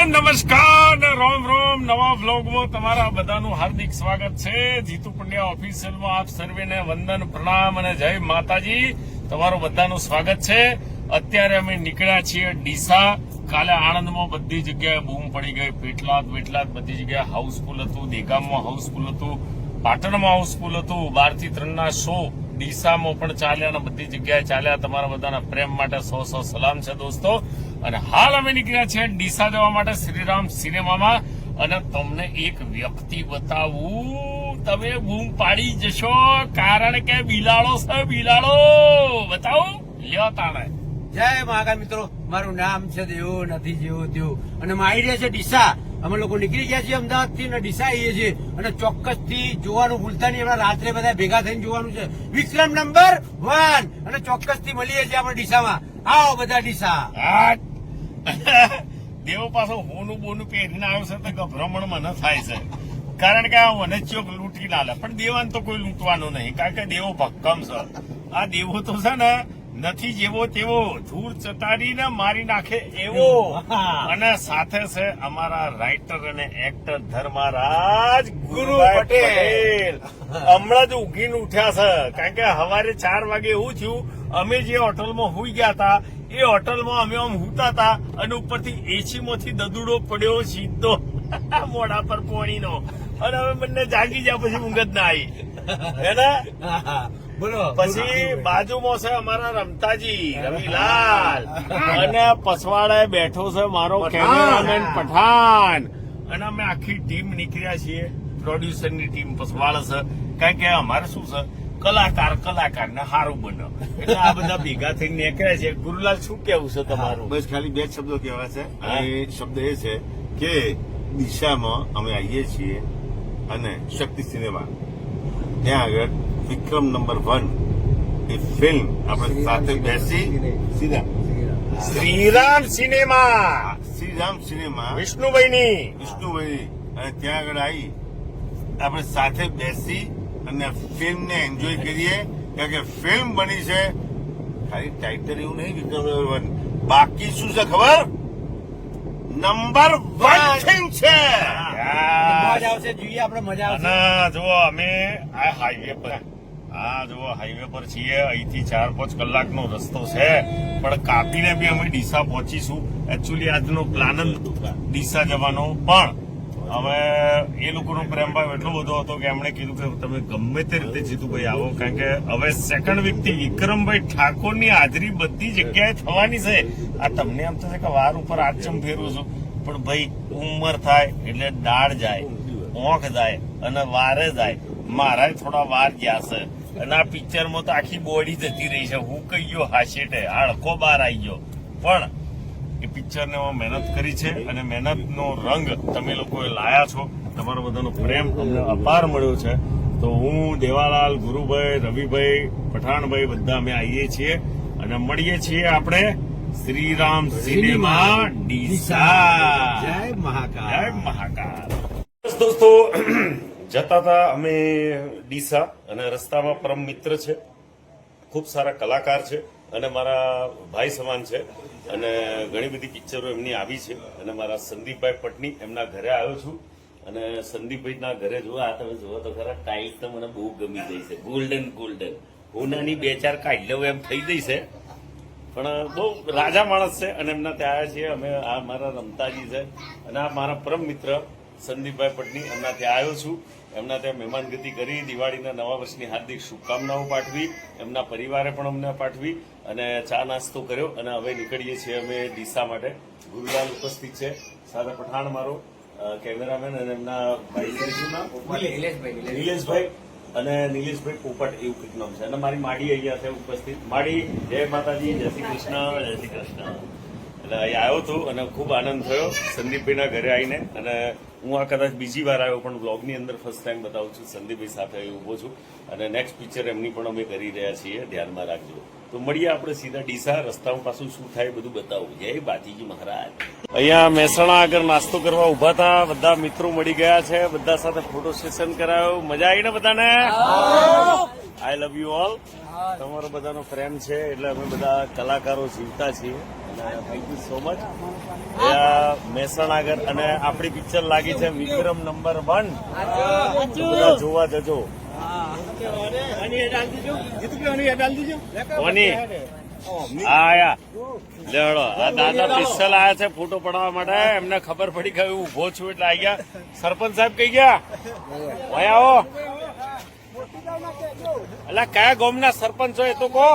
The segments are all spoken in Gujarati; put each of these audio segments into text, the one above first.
નમસ્કાર ને રોમ રોમ નવા વ્લોગમાં તમારા બધાનું હાર્દિક સ્વાગત છે. જીતુ પંડ્યા ઓફિશિયલમાં આપ સર્વેને વંદન પ્રણામ અને જય માતાજી. તમારું બધાનું સ્વાગત છે. અત્યારે અમે નીકળ્યા છીએ ડીસા. કાલે આણંદમાં બધી જગ્યાએ બૂમ પડી ગઈ. પેટલાદ બધી જગ્યાએ હાઉસફુલ હતું. દેગામમાં હાઉસફુલ હતું, પાટણમાં હાઉસફુલ હતું. 12 થી 3 ના શો ડીસામાં પણ ચાલ્યા અને બધી જગ્યાએ ચાલ્યા. તમારા બધાના પ્રેમ માટે 100 સલામ છે દોસ્તો. અને હાલ અમે નીકળ્યા છીએ ડીસા જવા માટે શ્રીરામ સિનેમામાં. અને તમને એક વ્યક્તિ બતાવું, તમે બૂમ પાડી જશો, કારણ કે બિલાડો છે. બિલાડો બતાવો, લ્યો તાણે. જય મહાકાલ મિત્રો, મારું નામ છે દેવો નથી જેવો તેવો અને મારી રહ્યા છે ડીસા. અમે લોકો નીકળી ગયા છીએ અમદાવાદ થી અને ડીસા આવીએ છીએ અને ચોક્કસ થી જોવાનું ભૂલતા નહીં. હમણાં રાત્રે બધા ભેગા થઈને જોવાનું છે વિક્રમ નંબર 1 અને ચોક્કસ થી મળીએ છીએ આપણે ડીસામાં. આવો બધા ડીસા. દેવો પાછો હોનું બોનું પહેરીને આવ્યો છે તો ગભરામણ મને થાય છે, કારણ કે આ મને ચોક લૂંટી ના લે. પણ દેવાને તો કોઈ લૂંટવાનું નહીં, કારણ કે દેવો ભક્કમ છે. આ દેવો તો છે ને નથી જેવો તેવો, ધૂળ ચટાડીને મારી નાખે એવો. અને સાથે છે અમારા રાઇટર અને એક્ટર ધર્મરાજ ગુરુ પટેલ. હમણાં જ ઉગીને ઉઠ્યા છે, કારણ કે સવારે 4 વાગે એવું થયું, અમે જે હોટલમાં હુઈ ગયા હતા એ હોટલમાં અમે આમ હુતા હતા અને ઉપરથી એસી માંથી દદુડો પડ્યો સીધો મોઢા પર પોણીનો. અને હવે બંને જાગી ગયા, પછી ઊંઘ જ ના આવી હે ને. બોલો. પછી બાજુમાં છે અમારા રમતાજી રવિલાલ અને પસવાડે બેઠો છે મારો કેમેરામેન પઠાણ. અને અમે આખી ટીમ નીકળ્યા છીએ. પ્રોડ્યુસરની ટીમ પસવાડ છે, કારણ કે અમારે શું છે, કલાકાર ને સારું બનો એટલે આ બધા ભેગા થઈને નીકળ્યા છે. ગુરુલાલ શું કેવું છે તમારું? બસ ખાલી 2 શબ્દો કહેવા છે. અને એ શબ્દ એ છે કે દિશામાં અમે આવીએ છીએ અને શક્તિ સિનેમા ત્યાં આગળ વિક્રમ નંબર 1 એ ફિલ્મ આપણે સાથે બેસી સીધા શ્રીરામ સિનેમા વિષ્ણુભાઈની અને ત્યાં આગળ આવી આપણે સાથે બેસી અને ફિલ્મને એન્જોય કરીએ, કારણ કે ફિલ્મ બની છે. ખાલી ટાઇટલ એવું નહીં વિક્રમ નંબર 1, બાકી શું છે ખબર? નંબર 1 ફિલ્મ છે. મજા આવશે, જોઈએ આપણે, મજા આવશે. અને જો અમે આ હાઈવે પર છીએ. અહીંથી 4-5 કલાકનો રસ્તો છે, પણ કાપીને બી અમે ડીસા પહોંચીશું. એકચ્યુઅલી આજનો પ્લાન જ ડીસા જવાનો, પણ હવે એ લોકોનો પ્રેમભાવ એટલો બધો હતો કે એમણે કીધું કે તમે ગમે તે રીતે જીતુભાઈ આવો, કારણ કે હવે સેકન્ડ વ્યક્તિ વિક્રમભાઈ ઠાકોરની હાજરી બધી જગ્યાએ થવાની છે. આ તમને એમ થશે કે વાર ઉપર આચમ ફેરવું છું, પણ ભાઈ ઉંમર થાય એટલે દાળ જાય, ઓંખ જાય અને વારે જાય. મારા થોડા વાર ગયા છે અને આ પિક્ચરમાં તો આખી બોડી જતી રહી છે. હું કહી ગયો હાશેટે હડકો બહાર આવી ગયો, પણ એ પિક્ચરને મહેનત કરી છે અને મહેનતનો રંગ તમે લોકોએ લાયા છો. તમારો બધાનો પ્રેમ અમને અપાર મળ્યો છે. તો હું, દેવાલાલ, ગુરુભાઈ, રવિભાઈ, પઠાણભાઈ બધા અમે આવીએ છીએ અને મળીએ છીએ આપણે શ્રીરામ સિનેમા ડીસા. જય મહાકાલ. જય મહાકાલ. દોસ્તો જતા હતા અમે ડીસા અને રસ્તામાં પરમ મિત્ર છે, ખૂબ સારા કલાકાર છે અને મારા ભાઈ સમાન છે. અને ઘણી બધી પિક્ચરો એમની આવી છે. અને મારા સંદીપભાઈ પટની એમના ઘરે આવ્યો છું. અને સંદીપભાઈના ઘરે જુઓ, આ તમે જુઓ તો ખરા, ટાઈલ્સ તો મને બહુ ગમી ગઈ છે. ગોલ્ડન હોનાની 2-4 કાઢી લઉં એમ થઈ ગઈ છે, પણ બહુ રાજા માણસ છે. અને એમના ત્યાં આવ્યા છીએ અમે. આ મારા રમતાજી છે અને આ મારા પરમ મિત્ર સંદીપભાઈ પટની, એમના ત્યાં આવ્યો છું. એમના ત્યાં મહેમાનગતિ કરી, દિવાળીના નવા વર્ષની હાર્દિક શુભકામનાઓ પાઠવી, એમના પરિવારે પણ અમને પાઠવી અને ચા નાસ્તો કર્યો. અને હવે નીકળીએ છીએ અમે ડીસા માટે. ગુરુલાલ ઉપસ્થિત છે, સાથે પઠાણ મારો કેમેરામેન અને એમના ભાઈ શું નામ? નિલેશભાઈ અને નિલેશભાઈ પોપટ એવું કંઈક નામ છે. અને મારી માડી અહીંયા છે ઉપસ્થિત. માડી, જય માતાજી, જય શ્રી કૃષ્ણ. જય શ્રી કૃષ્ણ. એટલે અહીંયા આવ્યો હતો અને ખૂબ આનંદ થયો સંદીપભાઈના ઘરે આવીને. અને હું આ કદાચ બીજી વાર આવ્યો, પણ બ્લોગની અંદર ફર્સ્ટ ટાઈમ બતાવું છું. સંદીપભાઈ સાથે ઉભો છું અને નેક્સ્ટ પિક્ચર એમની પણ અમે કરી રહ્યા છીએ, ધ્યાનમાં રાખજો. તો મળીએ આપણે સીધા ડીસા. રસ્તામાં પાછું શું થાય બધું બતાવું. જય બાતીજી મહારાજ. અહીંયા મહેસાણા આગળ નાસ્તો કરવા ઉભા હતા, બધા મિત્રો મળી ગયા છે, બધા સાથે ફોટો સેશન કરાયો. મજા આવી ને બધાને? આઈ લવ યુ ઓલ. તમારો બધાનો પ્રેમ છે એટલે અમે બધા કલાકારો જીવતા છીએ થેન્ક યુ સો મચ. મહેસાણાગર અને આપણી પિક્ચર લાગી છે વિક્રમ નંબર 1. બધા જોવા જજો. કોની આયા લેવડો આ દાદા પિસ્તલ આયા છે ફોટો પડાવવા માટે. એમને ખબર પડી કે હું ઉભો છું એટલે આવી ગયા. સરપંચ સાહેબ કઈ ગયા? ભાઈ આવો. એટલે કયા ગામના સરપંચ છો એ તો કહો.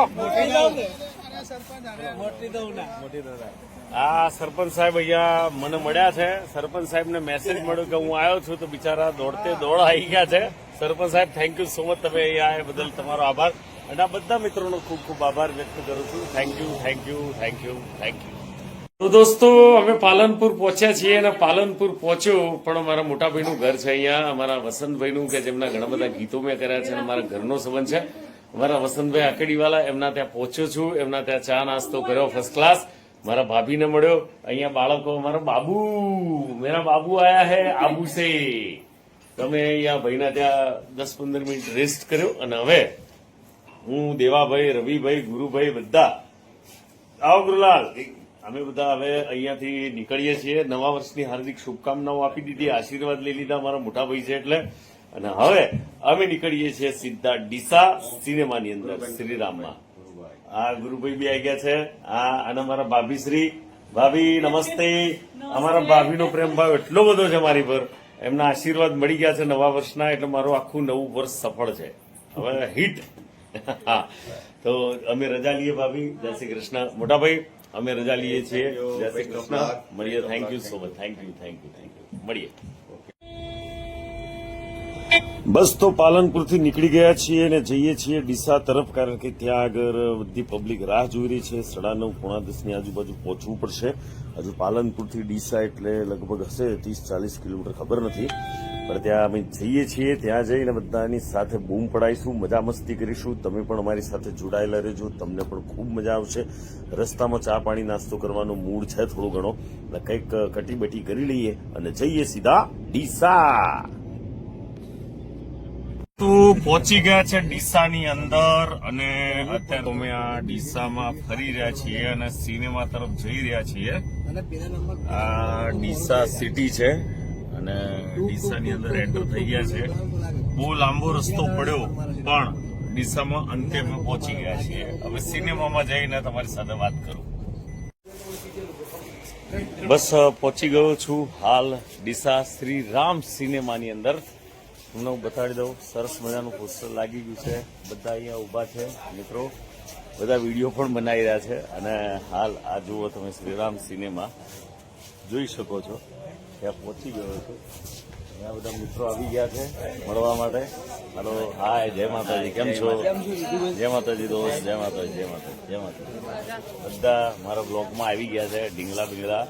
આ સરપંચ સાહેબ અહીંયા મને મળ્યા છે. સરપંચ સાહેબને મેસેજ મળ્યો કે હું આવ્યો છું તો બિચારા દોડતે દોડ આવી ગયા છે. સરપંચ સાહેબ થેન્ક યુ સો મચ. તમે અહીંયા આવ્યા બદલ તમારો આભાર અને આ બધા મિત્રોનો ખૂબ ખૂબ આભાર વ્યક્ત કરું છું. Thank you thank you thank you thank you. તો દોસ્તો અમે પાલનપુર પહોંચ્યા છીએ અને પાલનપુર પહોંચ્યો પણ અમારા મોટાભાઈનું ઘર છે અહીંયા. અમારા વસંતભાઈનું કે જેમના ઘણા બધા ગીતો મેં કર્યા છે અને અમારા ઘરનો સંબંધ છે. અમારા વસંતભાઈ આકડીવાલા એમના ત્યાં પહોંચ્યો છું. એમના ત્યાં ચા નાસ્તો કર્યો ફર્સ્ટ ક્લાસ. મારા ભાભીને મળ્યો. અહીંયા બાળકો મારા બાબુ મેરા બાબુ આયા હે આબુ સે. તમે અહીંયા ભાઈના ત્યાં 10-15 મિનિટ રેસ્ટ કર્યો અને હવે હું દેવાભાઈ રવિભાઈ ગુરુભાઈ બધા આવો ગુરુલાલ અમે બધા હવે અહીંયાથી નીકળીએ છીએ. નવા વર્ષની હાર્દિક શુભકામનાઓ આપી દીધી, આશીર્વાદ લઈ લીધા મારા મોટા ભાઈ છે એટલે. અને હવે અમે નીકળીએ છીએ સીધા ડીસા સિનેમાની અંદર શ્રીરામમાં. આ ગુરુભાઈ બી આવી ગયા છે. અને મારા ભાભીશ્રી. ભાભી નમસ્તે. અમારા ભાભીનો પ્રેમ ભાવ એટલો બધો છે મારી પર. એમના આશીર્વાદ મળી ગયા છે નવા વર્ષના એટલે મારું આખું નવું વર્ષ સફળ છે હવે હિટ. હા તો અમે રજા લઈએ ભાભી. જય શ્રી કૃષ્ણ. મોટાભાઈ અમે રજા લઈએ છીએ. જય શ્રી કૃષ્ણ. મળીએ. Thank you so much. Thank you thank you thank you. મળીએ. બસ તો પાલનપુરથી નીકળી ગયા છીએ અને જઈએ છીએ ડીસા તરફ કારણ કે ત્યાં આગળ બધી પબ્લિક રાહ જોઈ રહી છે. 9:30 ની આજુબાજુ પહોંચવું પડશે. હજુ પાલનપુરથી ડીસા એટલે લગભગ હશે 30-40 કિલોમીટર ખબર નથી પણ ત્યાં અમે જઈએ છીએ. ત્યાં જઈને બધાની સાથે બૂમ પડાઈશું, મજા મસ્તી કરીશું. તમે પણ અમારી સાથે જોડાયેલા રહેજો. તમને પણ ખૂબ મજા આવશે. રસ્તામાં ચા પાણી નાસ્તો કરવાનો મૂડ છે થોડો ઘણો એટલે કંઈક કટીબટી કરી લઈએ અને જઈએ સીધા ડીસા. તો પહોંચી ગયા છે ડીસાની અંદર અને અત્યારે અમે આ ડીસામાં ફરી રહ્યા છીએ અને સિનેમા તરફ જઈ રહ્યા છીએ. આ ડીસા સિટી છે અને ડીસાની અંદર એન્ટર થઈ ગયા છે. બહુ લાંબો રસ્તો પડ્યો પણ ડીસામાં અંતે અમે પહોંચી ગયા છીએ. હવે સિનેમામાં જઈને તમારી સાથે વાત કરું. બસ પહોંચી ગયો છું હાલ ડીસા શ્રી રામ સિનેમાની અંદર. તમને હું બતાડી દઉં. સરસ મજાનું પોસ્ટર લાગી ગયું છે. બધા અહીંયા ઊભા છે મિત્રો. બધા વિડીયો પણ બનાવી રહ્યા છે અને હાલ આ જુઓ તમે શ્રીરામ સિનેમા જોઈ શકો છો. ત્યાં પહોંચી ગયો છું. અહીંયા બધા મિત્રો આવી ગયા છે મળવા માટે. હાલો હાય જય માતાજી. કેમ છો? જય માતાજી દોસ્ત. જય માતાજી. જય માતાજી. જય માતાજી. બધા મારા બ્લોગમાં આવી ગયા છે. ઢીંગલા બિંગલા.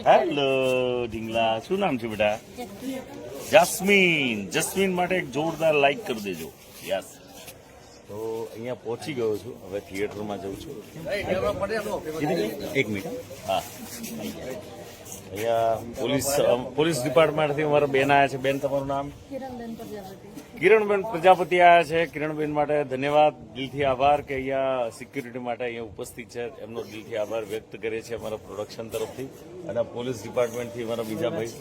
હેલો ઢીંગલા. શું નામ છે બેટા? જસ્મીન. જસ્મીન માટે એક જોરદાર લાઈક કરી દેજો. યસ. તો અહીંયા પહોંચી ગયો છું. હવે થિયેટરમાં જઉં છું. એક મિનિટ. હા અહીંયા પોલીસ ડિપાર્ટમેન્ટથી અમારા બેન આવ્યા છે. બેન તમારું નામ? કિરણબેન પ્રજાપતિ આવ્યા છે. કિરણબેન માટે ધન્યવાદ, દિલથી આભાર કે અહીંયા સિક્યુરિટી માટે અહીંયા ઉપસ્થિત છે. એમનો દિલથી આભાર વ્યક્ત કરીએ છીએ અમારા પ્રોડક્શન તરફથી. અને પોલીસ ડિપાર્ટમેન્ટથી અમારા બીજા ભાઈ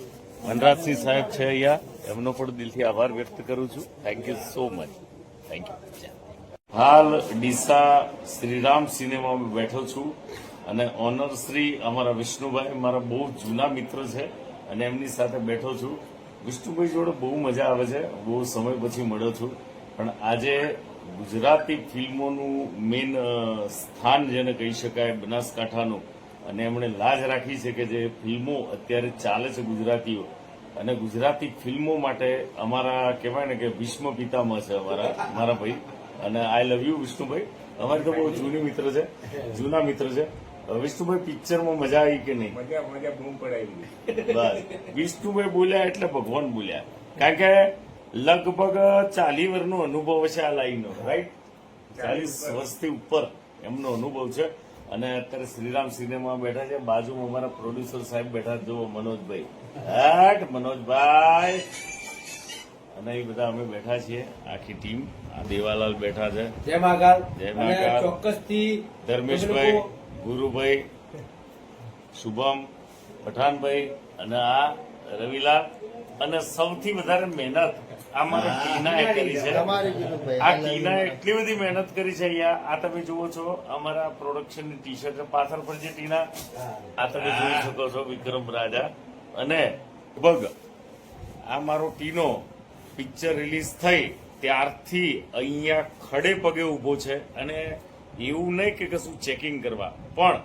વનરાજસિંહ સાહેબ છે અહીંયા. એમનો પણ દિલથી આભાર વ્યક્ત કરું છું. Thank you so much. Thank you. હાલ ડીસા શ્રીરામ સિનેમામાં બેઠો છું અને ઓનર શ્રી અમારા વિષ્ણુભાઈ મારા બહુ જૂના મિત્ર છે અને એમની સાથે બેઠો છું. વિષ્ણુભાઈ જોડે બહુ મજા આવે છે. બહુ સમય પછી મળ્યો છું પણ આજે ગુજરાતી ફિલ્મોનું મેઇન સ્થાન જેને કહી શકાય બનાસકાંઠાનું અને એમણે લાજ રાખી છે કે જે ફિલ્મો અત્યારે ચાલે છે ગુજરાતીઓ અને ગુજરાતી ફિલ્મો માટે અમારા કહેવાય ને કે ભીષ્મ પિતામહ છે મારા ભાઈ. અને આઈ લવ યુ વિષ્ણુભાઈ. અમારી તો બહુ જૂની મિત્ર છે, જૂના મિત્ર છે. વિષ્ણુભાઈ પિક્ચરમાં મજા આવી કે નહીં? મજા બૂમ પડાવી. બસ વિષ્ણુભાઈ બોલ્યા એટલે ભગવાન બોલ્યા કારણ કે લગભગ 40 વર્ષનો અનુભવ છે આ લાઈનનો. રાઈટ? 40 વર્ષથી ઉપર એમનો અનુભવ છે અને અત્યારે શ્રીરામ સિનેમા બેઠા છે. બાજુમાં અમારા પ્રોડ્યુસર સાહેબ બેઠા જુઓ મનોજભાઈ. મનોજભાઈ અને એ બધા અમે બેઠા છીએ આખી ટીમ. આ દેવાલાલ બેઠા છે, જય મહાકાલ. જય અને મહાકાલ. ચોક્કસથી ધર્મેશભાઈ, તમે લોકો ગુરુભાઈ, શુભમ, પઠાણભાઈ અને આ રવિલાલ અને સૌથી વધારે મહેનત આ મારા ટીનાએ કરી છે. આ ટીનાએ એટલી બધી મહેનત કરી છે. અહીંયા આ તમે જુઓ છો અમારા પ્રોડક્શનની ટી શર્ટ પાછળ પર જે ટીના આ તમે જોઈ શકો છો વિક્રમ રાજા. અને લગભગ આ મારો ટીનો પિક્ચર રિલીઝ થઈ ત્યારથી અહીંયા ખડે પગે ઉભો છે. અને એવું નહીં કે કશું ચેકિંગ કરવા, પણ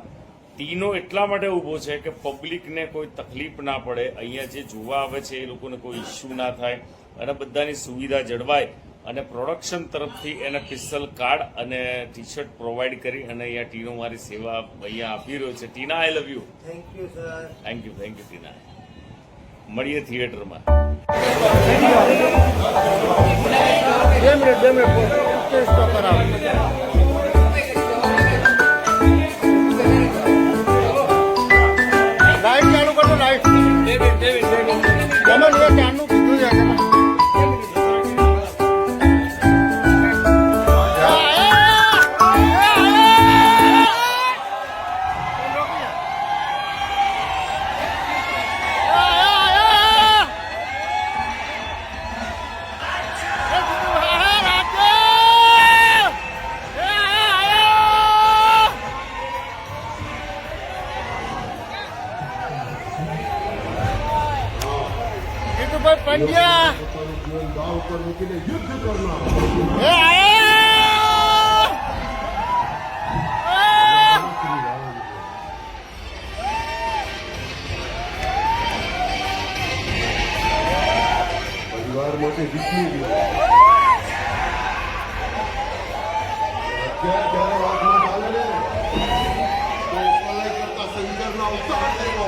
ટીનો એટલા માટે ઉભો છે કે પબ્લિકને કોઈ તકલીફ ના પડે, અહીંયા જે જોવા આવે છે એ લોકોને કોઈ ઇસ્યુ ના થાય અને બધાની સુવિધા જળવાય. અને પ્રોડક્શન તરફથી એને પિસ્તલ કાર્ડ અને ટી શર્ટ પ્રોવાઈડ કરી અને અહીંયા ટીનો મારી સેવા અહીંયા આપી રહ્યો છે. Tina, I love you. Thank you sir. Thank you Tina. મળીએ થિયેટરમાં. 2 મિનિટ ટેસ્ટ કરાવો. લાઈટ ચાલુ કરજો, લાઈટ. જમણ એ ચારનું કીધું છે. पंड्या दाव करने के लिए युद्ध करना. परिवार માટે વિષ્ણુ અત્યારે વાતમાં ચાલે ને તો પલાય કરતા સંજરના ઉતાર દેવો.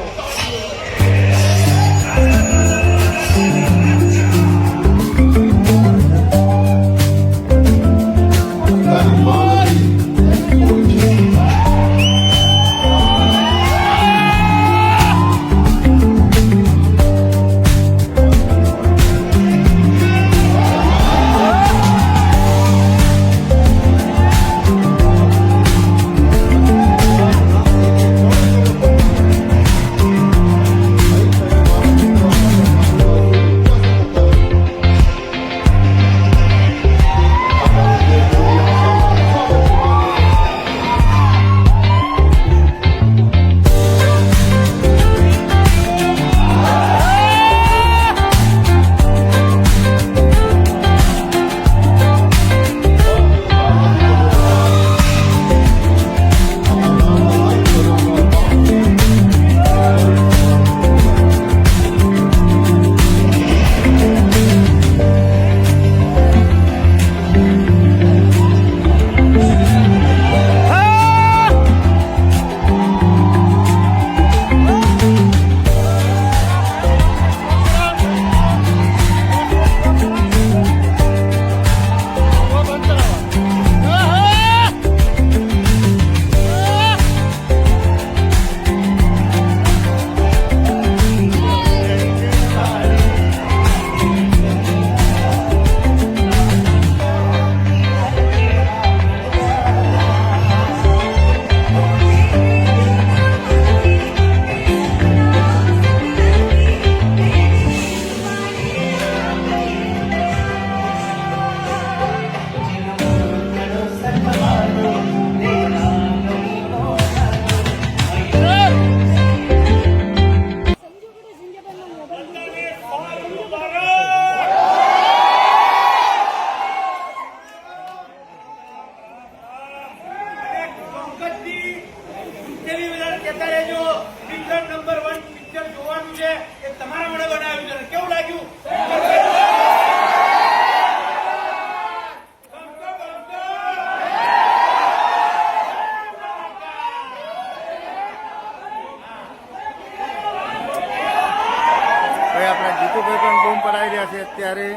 રહ્યા છે અત્યારે.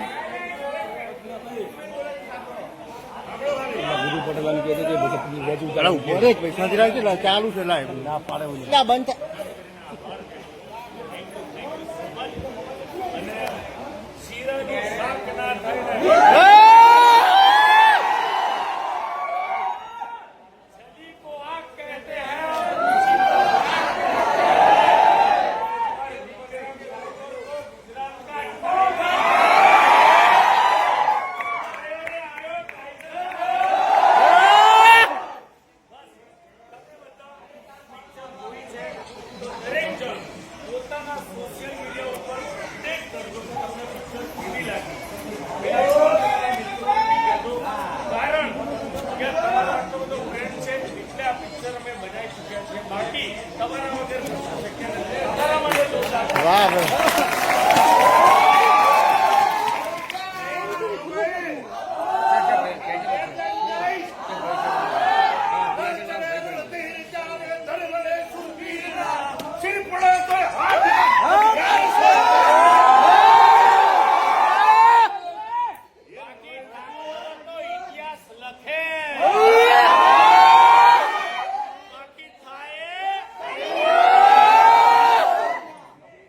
પૈસાથી રાખી ચાલુ છે લાઈવ ના પાડે બંધ થાય. સોશિયલ મીડિયા ઉપર ટેગ કરજો તો તમને પિક્ચર કેવી લાગી. કારણ કે તમારો આટલો બધો ફ્રેન્ડ છે એટલે આ પિક્ચર અમે બનાવી ચૂક્યા છીએ. બાકી તમારા વગર શક્ય નથી. તમારા માટે જોરદાર. વાહ ભાઈ ઇતિહાસ લખે બાકી થાય.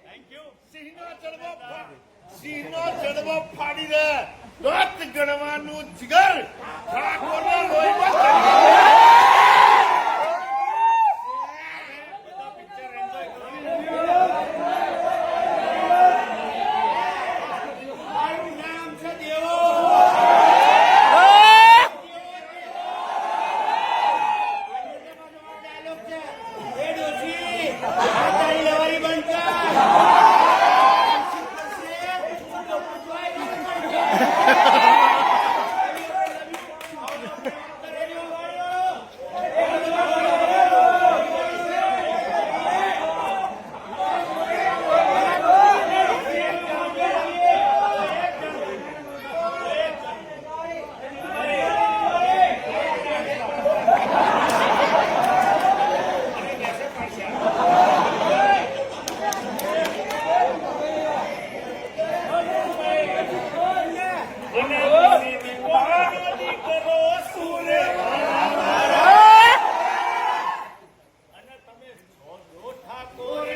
Thank you. સિંહનો જડબો ફાડી દે દોત ગણવાનું જીગર ઠાકોરના લોહીમાં બધા પિક્ચર એન્જોય કરો. મારું નામ છે દેવો. એ ડોશી, આ તારી લવારી બંધ કર.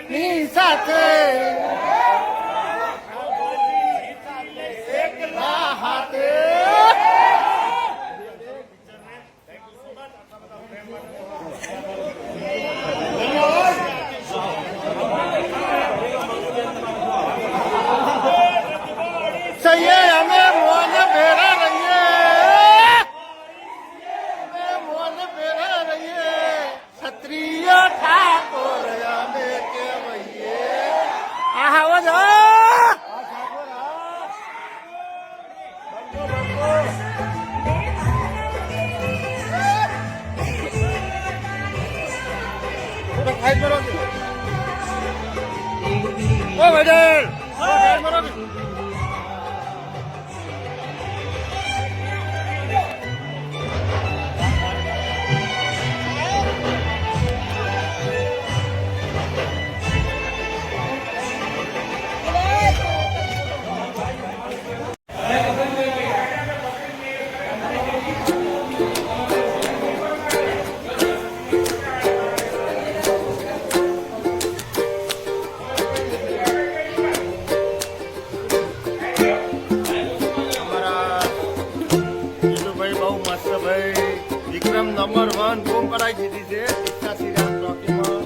ની સાથે એકલા હાથે સહીએ અમે મોન ભેરા રહીએ અમે મોન ભેરા રહીએ ક્ષત્રિય ઠાકોર અમે કહેવાઈએ આવો જો ફાઈટ કરો ઓ વડેલ ફાઈટ કરો વિક્રમ નંબર 1 બૂમ પડાઈ દીધી છે ઈચ્છા શ્રીરામ ચોકીમાં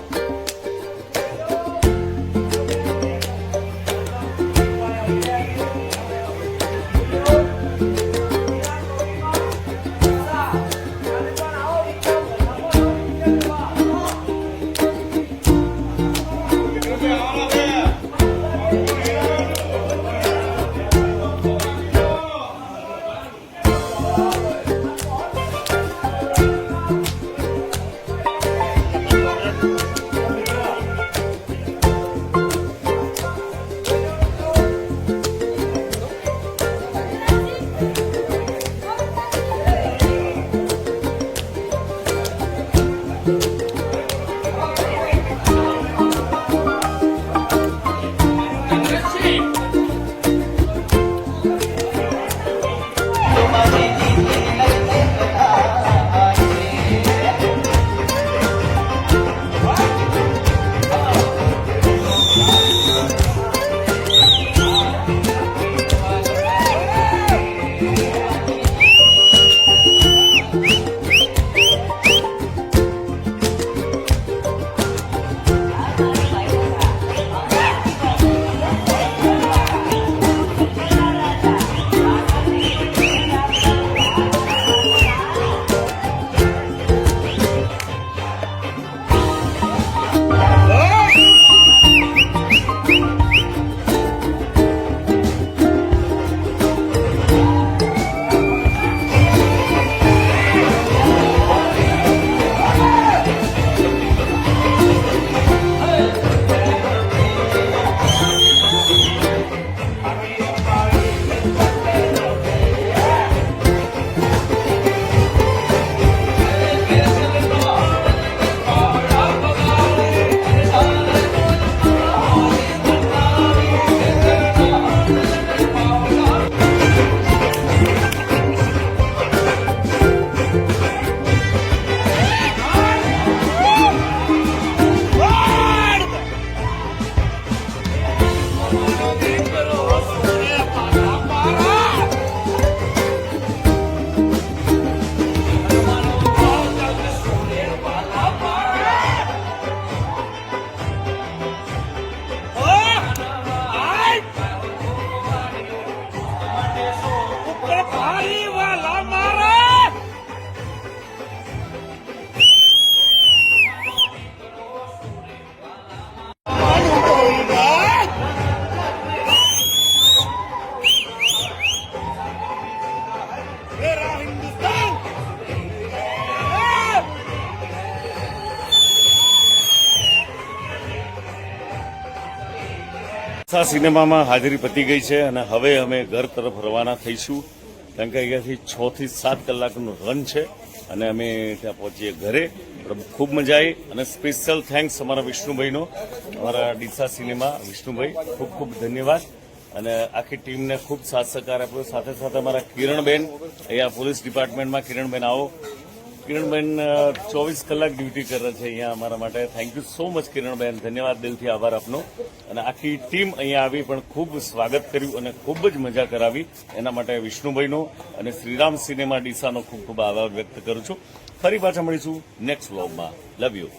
સિનેમામાં હાજરી પતી ગઈ છે અને હવે અમે ઘર તરફ રવાના થઈશું કારણ કે અહીંયાથી 6 થી 7 કલાકનું રન છે અને અમે ત્યાં પહોંચીએ ઘરે. ખૂબ મજા આવી અને સ્પેશિયલ થેન્ક્સ અમારા વિષ્ણુભાઈનો, અમારા ડીસા સિનેમા વિષ્ણુભાઈ, ખૂબ ખૂબ ધન્યવાદ અને આખી ટીમને ખૂબ સાથ સહકાર આપ્યો. સાથે સાથે અમારા કિરણબેન અહીંયા પોલીસ ડિપાર્ટમેન્ટમાં, કિરણબેન આવો. કિરણબેન 24 કલાક ડ્યુટી કરે છે અહીંયા અમારા માટે. Thank you so much Kiranben, ધન્યવાદ, દિલથી આભાર આપનો. અને આખી ટીમ અહીંયા આવી પણ ખૂબ સ્વાગત કર્યું અને ખૂબ જ મજા કરાવી. એના માટે વિષ્ણુભાઈનો અને શ્રીરામ સિનેમા ડીસાનો ખૂબ ખૂબ આભાર વ્યક્ત કરું છું. ફરી પાછા મળીશું નેક્સ્ટ વ્લોગમાં. Love you.